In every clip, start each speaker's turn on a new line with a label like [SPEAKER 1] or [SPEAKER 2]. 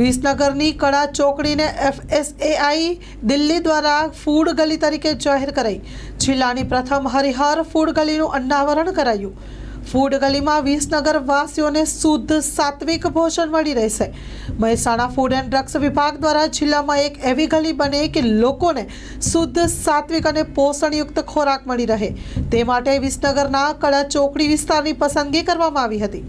[SPEAKER 1] વિસનગરની કળા ચોકડીને FSSAI દિલ્હી દ્વારા food ગલી તરીકે જાહેર કરાઈ। જિલ્લાની પ્રથમ હરિહર ફૂડ ગલીનું અનાવરણ કરાયું। ફૂડ ગલીમાં વિસનગર વાસીઓને શુદ્ધ સાત્વિક ભોજન મળી રહેશે। મહેસાણા ફૂડ એન્ડ ડ્રગ્સ વિભાગ દ્વારા જિલ્લામાં એક એવી ગલી બને કે લોકોને શુદ્ધ સાત્વિક અને પોષણયુક્ત ખોરાક મળી રહે, તે માટે વિસનગરના કળા ચોકડી વિસ્તારની પસંદગી કરવામાં આવી હતી।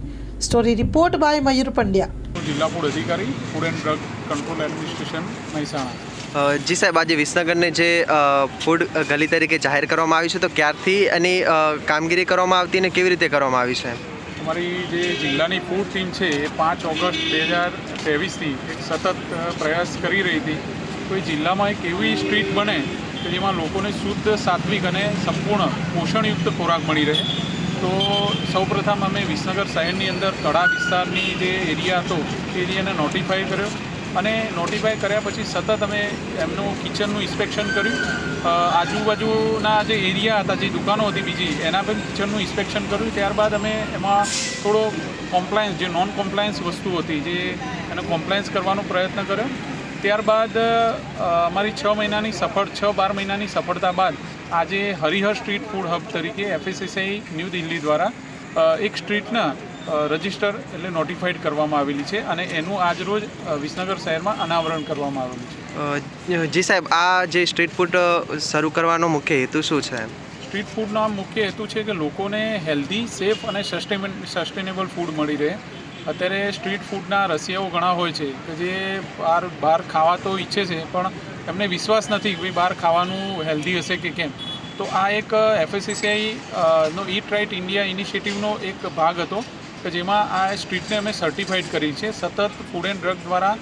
[SPEAKER 1] Story report by Mayur Pandya,
[SPEAKER 2] जिला फूड अधिकारी, food and drug control administration Mehsana.
[SPEAKER 3] જી સાહેબ, આજે વિસનગરને જે ફૂડ ગલી તરીકે જાહેર કરવામાં આવી છે, તો ક્યારથી એની કામગીરી કરવામાં આવતી અને કેવી રીતે કરવામાં આવી છે?
[SPEAKER 2] અમારી જે જિલ્લાની ફૂડ ટીમ છે એ 5 ઓગસ્ટ 2023થી એક સતત પ્રયાસ કરી રહી હતી કોઈ જિલ્લામાં એક એવી સ્ટ્રીટ બને કે જેમાં લોકોને શુદ્ધ, સાત્વિક અને સંપૂર્ણ પોષણયુક્ત ખોરાક મળી રહે। તો સૌપ્રથમ અમે વિસનગર શહેરની અંદર કળા વિસ્તારની જે એરિયા હતો એ એરિયાને નોટિફાઈ કર્યો અને નોટિફાઈ કર્યા પછી સતત અમે એમનું કિચનનું ઇન્સ્પેક્શન કર્યું। આજુબાજુના જે એરિયા હતા, જે દુકાનો હતી બીજી, એના પણ કિચનનું ઇન્સ્પેક્શન કર્યું। ત્યારબાદ અમે એમાં થોડો કોમ્પ્લાયન્સ, જે નોન કોમ્પ્લાયન્સ વસ્તુ હતી, જે એને કોમ્પ્લાયન્સ કરવાનો પ્રયત્ન કર્યો। ત્યારબાદ અમારી 6-12 મહિનાની સફળતા બાદ આજે હરિહર સ્ટ્રીટ ફૂડ હબ તરીકે FSSAI ન્યૂ દિલ્હી દ્વારા એક સ્ટ્રીટના રજિસ્ટર એટલે નોટિફાઈડ કરવામાં આવેલી છે અને એનું આજરોજ વિસનગર શહેરમાં અનાવરણ કરવામાં આવેલું છે।
[SPEAKER 3] જી સાહેબ, આ જે સ્ટ્રીટ ફૂડ શરૂ કરવાનો મુખ્ય હેતુ શું છે?
[SPEAKER 2] સ્ટ્રીટ ફૂડનો મુખ્ય હેતુ છે કે લોકોને હેલ્ધી, સેફ અને સસ્ટેનેબલ ફૂડ મળી રહે। અત્યારે સ્ટ્રીટ ફૂડના રસિયાઓ ઘણા હોય છે કે જે બહાર ખાવા તો ઈચ્છે છે, પણ એમને વિશ્વાસ નથી કે બહાર ખાવાનું હેલ્ધી હશે કે કેમ। તો આ એક FSSAI નો ઈટ રાઇટ ઇન્ડિયા ઇનિશિયેટિવનો એક ભાગ હતો કે જેમાં આ સ્ટ્રીટને અમે સર્ટિફાઈડ કરી છે। સતત ફૂડ એન્ડ ડ્રગ દ્વારા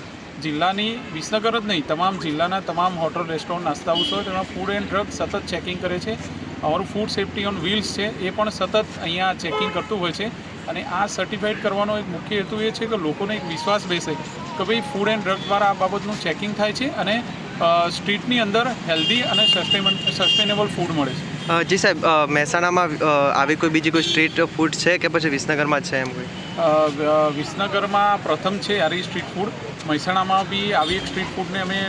[SPEAKER 2] જિલ્લાની, વિસનગર જ નહીં, તમામ જિલ્લાના તમામ હોટલ, રેસ્ટોરન્ટ, નાસ્તા હાઉસ હોય તેમાં ફૂડ એન્ડ ડ્રગ સતત ચેકિંગ કરે છે। અમારું ફૂડ સેફ્ટી ઓન વ્હીલ્સ છે એ પણ સતત અહીંયા ચેકિંગ કરતું હોય છે અને આ સર્ટિફાઈડ કરવાનો એક મુખ્ય હેતુ એ છે કે લોકોને એક વિશ્વાસ બેસે કે ભાઈ ફૂડ એન્ડ ડ્રગ દ્વારા આ બાબતનું ચેકિંગ થાય છે અને સ્ટ્રીટની અંદર હેલ્ધી અને સસ્ટેનેબલ ફૂડ મળે છે।
[SPEAKER 3] જી સાહેબ, મહેસાણામાં આવી કોઈ બીજી કોઈ સ્ટ્રીટ ફૂડ છે કે પછી વિસનગરમાં જ છે એમ કોઈ?
[SPEAKER 2] વિસનગરમાં પ્રથમ છે આરી સ્ટ્રીટ ફૂડ। મહેસાણામાં બી આવી એક સ્ટ્રીટ ફૂડને અમે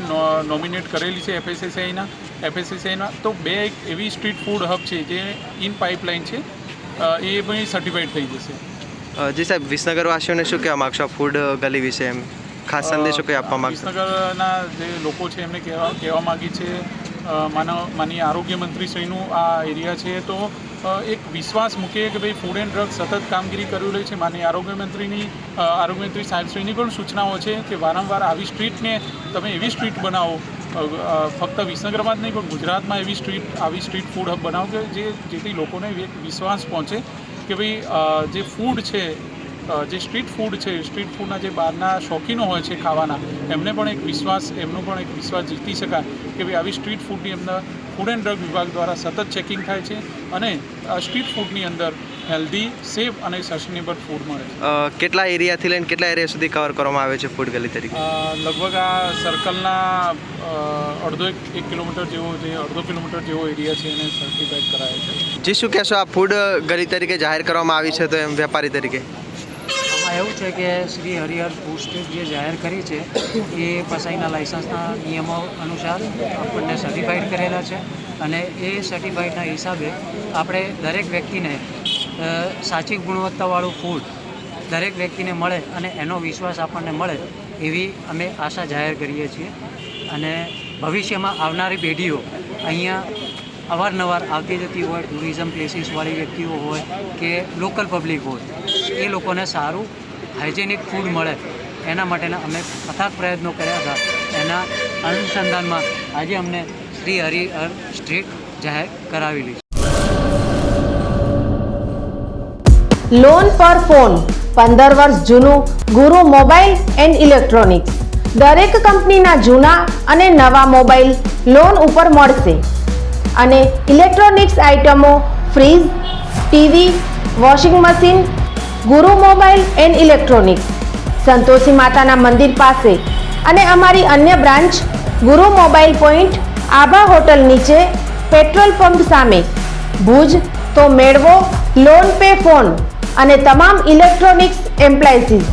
[SPEAKER 2] નોમિનેટ કરેલી છે FSSAIના। તો 2 એક એવી સ્ટ્રીટ ફૂડ હબ છે જે ઇન પાઇપલાઇન છે, એ પણ સર્ટિફાઈડ થઈ જશે।
[SPEAKER 3] જી સાહેબ, વિસનગરવાસીઓને શું કહેવા માગશો ફૂડ ગલી વિશે? એમ ખાસ સંદેશો કંઈ આપવા માગશો?
[SPEAKER 2] વિસનગરના જે લોકો છે એમને કહેવા માગી છે, માનનીય આરોગ્ય મંત્રીશ્રીનું આ એરિયા છે, તો એક વિશ્વાસ મૂકે કે ભાઈ ફૂડ એન્ડ ડ્રગ સતત કામગીરી કરી રહી છે। માનનીય આરોગ્ય મંત્રી સાહેબશ્રીની પણ સૂચનાઓ છે કે વારંવાર આવી સ્ટ્રીટને તમે એવી સ્ટ્રીટ બનાવો, ફક્ત વિસનગરમાં જ નહીં પણ ગુજરાતમાં આવી સ્ટ્રીટ ફૂડ હબ બનાવો કે જેથી લોકોને એક વિશ્વાસ પહોંચે કે ભાઈ જે ફૂડ છે, જે સ્ટ્રીટ ફૂડ છે, સ્ટ્રીટ ફૂડના જે બહારના શોખીનો હોય છે ખાવાના, એમનો પણ એક વિશ્વાસ જીતી શકાય કે ભાઈ આવી સ્ટ્રીટ ફૂડની અંદર ફૂડ એન્ડ ડ્રગ વિભાગ દ્વારા સતત ચેકિંગ થાય છે અને સ્ટ્રીટ ફૂડની અંદર હેલ્ધી, સેફ અને સસ્ટેનેબલ ફૂડ મળે છે।
[SPEAKER 3] કેટલા એરિયાથી લઈને કેટલા એરિયા સુધી કવર કરવામાં આવે છે ફૂડ ગલી તરીકે?
[SPEAKER 2] લગભગ આ સર્કલના એક કિલોમીટર જેવો એરિયા છે એને સર્ટિફાઈડ કરાયો છે।
[SPEAKER 3] જી, શું કહેશો, આ ફૂડ ગલી તરીકે જાહેર કરવામાં આવી છે, તો એમ વેપારી તરીકે?
[SPEAKER 4] આમાં એવું છે કે શ્રી હરિહર ફૂડ સ્ટ્રીટ જે જાહેર કરી છે એ પસાઈના લાઇસન્સના નિયમો અનુસાર આપણને સર્ટિફાઈડ કરેલા છે અને એ સર્ટિફાઈડના હિસાબે આપણે દરેક વ્યક્તિને સાચી ગુણવત્તાવાળું ફૂડ દરેક વ્યક્તિને મળે અને એનો વિશ્વાસ આપણને મળે એવી અમે આશા જાહેર કરીએ છીએ। અને ભવિષ્યમાં આવનારી પેઢીઓ અહીંયા અવારનવાર આવતી જતી હોય, ટુરિઝમ પ્લેસીસવાળી વ્યક્તિઓ હોય કે લોકલ પબ્લિક હોય, એ લોકોને સારું હાઇજેનિક ફૂડ મળે એના માટેના અમે અથાગ પ્રયત્નો કર્યા હતા। એના અનુસંધાનમાં આજે અમને શ્રી હરિહર સ્ટ્રીટ જાહેર કરાવેલી છે।
[SPEAKER 5] લોન પર ફોન 15 વર્ષ જૂનું ગુરુ મોબાઈલ એન્ડ ઇલેક્ટ્રોનિક્સ। દરેક કંપનીના જૂના અને નવા મોબાઈલ લોન ઉપર મળશે અને ઇલેક્ટ્રોનિક્સ આઇટમો, ફ્રીજ, ટીવી, વોશિંગ મશીન। ગુરુ મોબાઈલ એન્ડ ઇલેક્ટ્રોનિક્સ, સંતોષી માતાના મંદિર પાસે અને અમારી અન્ય બ્રાન્ચ ગુરુ મોબાઈલ પોઈન્ટ, આભા હોટલ નીચે, પેટ્રોલ પંપ સામે, ભુજ। તો મેળવો લોન પે ફોન અને તમામ ઇલેક્ટ્રોનિક્સ એપ્લાયન્સીસ।